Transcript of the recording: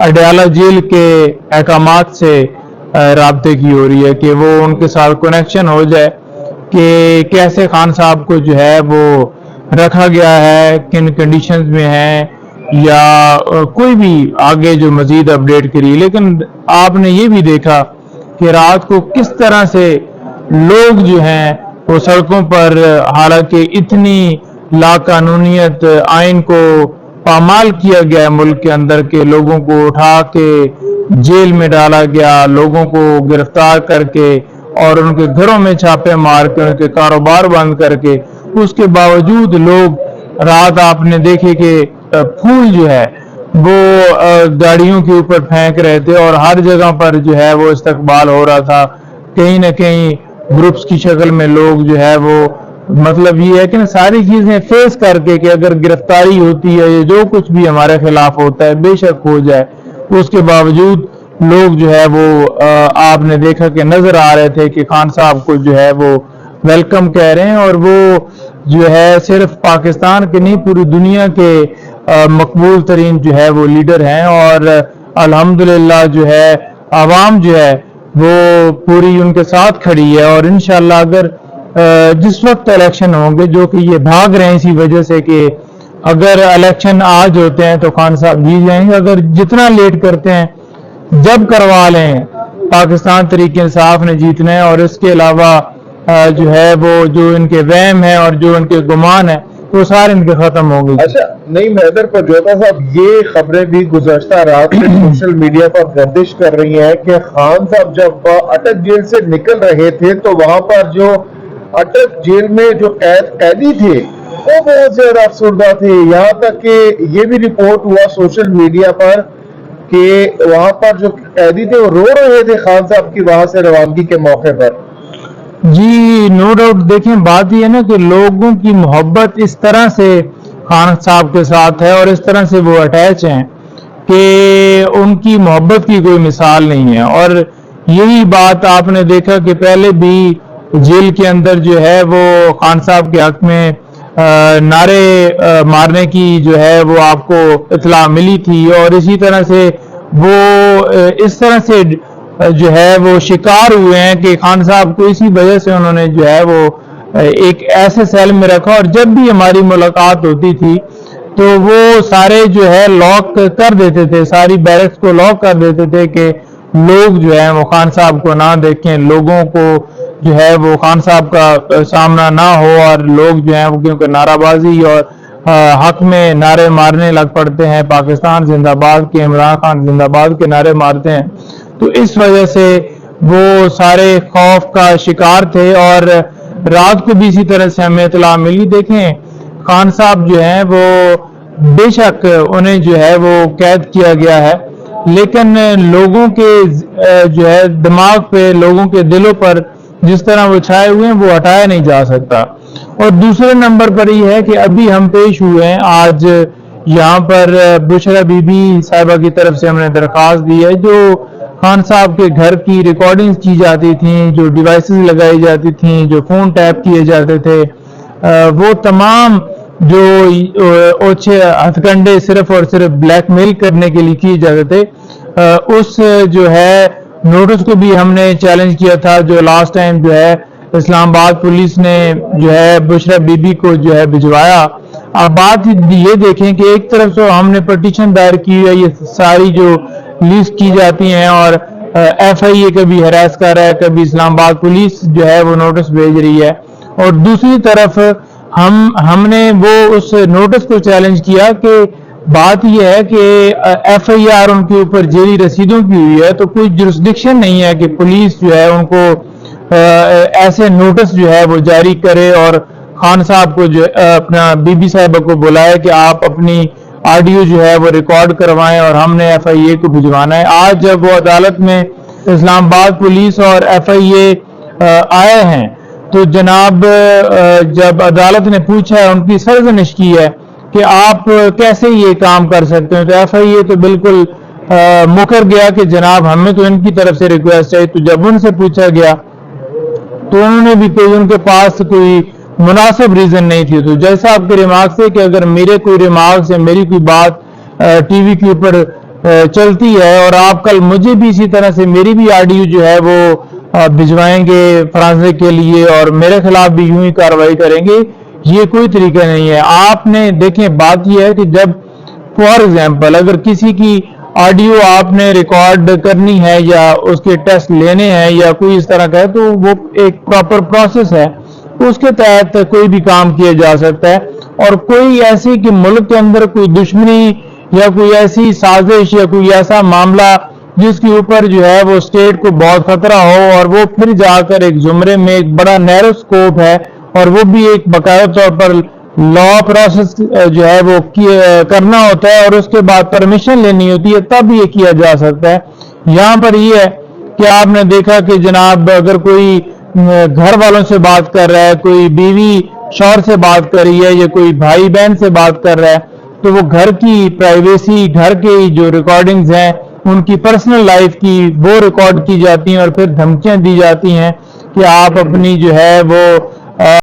Adiala jail के अहकामात से राब्ते की हो रही है कि वो उनके साथ कनेक्शन हो जाए कि कैसे खान साहब को जो है वो रखा गया है, किन कंडीशंस में है, या कोई भी आगे जो मजीद अपडेट करी। लेकिन आपने ये भी देखा कि रात को किस तरह से लोग जो हैं वो सड़कों पर, हालांकि इतनी लाकानूनियत आइन को पामाल किया गया है मुल्क के अंदर के लोगों को उठा के जेल में डाला गया, लोगों को गिरफ्तार करके और उनके घरों में छापे मार के उनके कारोबार बंद करके, उसके बावजूद लोग रात आपने देखे कि फूल जो है वो गाड़ियों के ऊपर फेंक रहे थे और हर जगह पर जो है वो इस्तकबाल हो रहा था। कहीं ना कहीं ग्रुप्स की शक्ल में लोग जो है वो, मतलब ये है कि ना सारी चीजें फेस करके कि अगर गिरफ्तारी होती है या जो कुछ भी हमारे खिलाफ होता है बेशक हो जाए, उसके बावजूद लोग जो है वो आपने देखा कि नजर आ रहे थे कि खान साहब को जो है वो वेलकम कह रहे हैं। और वो जो है सिर्फ पाकिस्तान के नहीं पूरी दुनिया के मकबूल तरीन जो है वो लीडर हैं। और अल्हम्दुलिल्लाह जो है आवाम जो है वो पूरी उनके साथ खड़ी है। और इंशाल्लाह अगर जिस वक्त इलेक्शन होंगे, जो कि ये भाग रहे हैं इसी वजह से कि अगर इलेक्शन आज होते हैं तो खान साहब जीत जाएंगे, अगर जितना लेट करते हैं जब करवा लें, पाकिस्तान तरीके इंसाफ ने जीतना है। और इसके अलावा जो है वो जो इनके वहम है और जो इनके गुमान है वो सारे इनके खत्म हो गए। अच्छा, नहीं मैदर पर जोता साहब, ये खबरें भी गुज़श्ता रात से सोशल मीडिया पर गर्दिश कर रही हैं कि खान साहब जब अटक जेल से निकल रहे थे तो वहां पर जो अटक जेल में जो कैदी थे वो बहुत ज्यादा अफसरदा थे। यहाँ तक कि ये भी रिपोर्ट हुआ सोशल मीडिया पर कि वहां पर जो कैदी थे वो रो रहे थे खान साहब की वहां से रवानगी के मौके पर। जी नो डाउट। देखें बात यह है ना कि लोगों की मोहब्बत इस तरह से खान साहब के साथ है और इस तरह से वो अटैच हैं कि उनकी मोहब्बत की कोई मिसाल नहीं है। और यही बात आपने देखा कि पहले भी जेल के अंदर जो है वो खान साहब के हक में नारे मारने की जो है वो आपको इतला मिली थी। और इसी तरह से वो इस तरह से जो है वो शिकार हुए हैं कि खान साहब को इसी वजह से उन्होंने जो है वो एक ऐसे सेल में रखा। और जब भी हमारी मुलाकात होती थी तो वो सारे जो है लॉक कर देते थे, सारी बैरक्स को लॉक कर देते थे कि लोग जो है वो खान साहब को ना देखें, लोगों को जो है वो खान साहब का सामना ना हो। और लोग जो है वो क्योंकि नाराबाजी और हक में नारे मारने लग पड़ते हैं, पाकिस्तान जिंदाबाद के, इमरान खान जिंदाबाद के नारे मारते हैं, तो इस वजह से वो सारे खौफ का शिकार थे। और रात को भी इसी तरह से हमें इतला मिली। देखें खान साहब जो हैं वो बेशक उन्हें जो है वो कैद किया गया है, लेकिन लोगों के जो है दिमाग पे, लोगों के दिलों पर जिस तरह वो छाए हुए हैं वो हटाया नहीं जा सकता। और दूसरे नंबर पर ये है कि अभी हम पेश हुए हैं आज यहाँ पर बुशरा बीबी साहिबा की तरफ से हमने दरख्वास्त दी है। जो खान साहब के घर की रिकॉर्डिंग्स की जाती थी, जो डिवाइसेस लगाई जाती थी, जो फोन टैप किए जाते थे, वो तमाम जो ओछे हथकंडे सिर्फ और सिर्फ ब्लैकमेल करने के लिए किए जाते थे, उस जो है नोटिस को भी हमने चैलेंज किया था, जो लास्ट टाइम जो है इस्लामाबाद पुलिस ने जो है बुशरा बीबी को जो है भिजवाया। अब बात ये देखें कि एक तरफ से हमने पटिशन दायर की है, ये सारी जो लिस्ट की जाती हैं और FIA कभी हरास कर रहा है, कभी इस्लामाबाद पुलिस जो है वो नोटिस भेज रही है। और दूसरी तरफ हमने वो उस नोटिस को चैलेंज किया कि बात यह है कि FIR उनके ऊपर जेली रसीदों की हुई है, तो कोई जुरिस्डिक्शन नहीं है कि पुलिस जो है उनको ऐसे नोटिस जो है वो जारी करे और खान साहब को जो अपना बीबी साहिबा को बुलाए कि आप अपनी ऑडियो जो है वो रिकॉर्ड करवाएं और हमने FIA को भिजवाना है। आज जब वो अदालत में इस्लामाबाद पुलिस और FIA आए हैं तो जनाब जब अदालत ने पूछा है, उनकी सरजनिश की है कि आप कैसे ये काम कर सकते हैं, तो FIA तो बिल्कुल मुकर गया कि जनाब हमें तो इनकी तरफ से रिक्वेस्ट है। तो जब उनसे पूछा गया तो उन्होंने भी कोई, उनके पास कोई मुनासिब रीजन नहीं थी। तो जैसा आपके रिमार्क से कि अगर मेरे कोई रिमार्क से मेरी कोई बात टीवी के ऊपर चलती है और आप कल मुझे भी इसी तरह से मेरी भी ऑडियो जो है वो भिजवाएंगे फरांसे के लिए और मेरे खिलाफ भी यूं ही कार्रवाई करेंगे, ये कोई तरीका नहीं है। आपने देखें, बात यह है कि जब फॉर एग्जाम्पल अगर किसी की ऑडियो आपने रिकॉर्ड करनी है या उसके टेस्ट लेने हैं या कोई इस तरह का है, तो वो एक प्रॉपर प्रोसेस है, उसके तहत कोई भी काम किया जा सकता है। और कोई ऐसी कि मुल्क के अंदर कोई दुश्मनी या कोई ऐसी साजिश या कोई ऐसा मामला जिसके ऊपर जो है वो स्टेट को बहुत खतरा हो और वो फिर जाकर एक जुमरे में एक बड़ा नैरो स्कोप है और वो भी एक बाकायदा तौर पर लॉ प्रोसेस जो है वो करना होता है और उसके बाद परमिशन लेनी होती है, तब ये किया जा सकता है। यहाँ पर ये है कि आपने देखा कि जनाब अगर कोई घर वालों से बात कर रहा है, कोई बीवी शौहर से बात कर रही है या कोई भाई बहन से बात कर रहा है, तो वो घर की प्राइवेसी, घर की जो रिकॉर्डिंग्स हैं, उनकी पर्सनल लाइफ की वो रिकॉर्ड की जाती हैं और फिर धमकियां दी जाती हैं कि आप अपनी जो है वो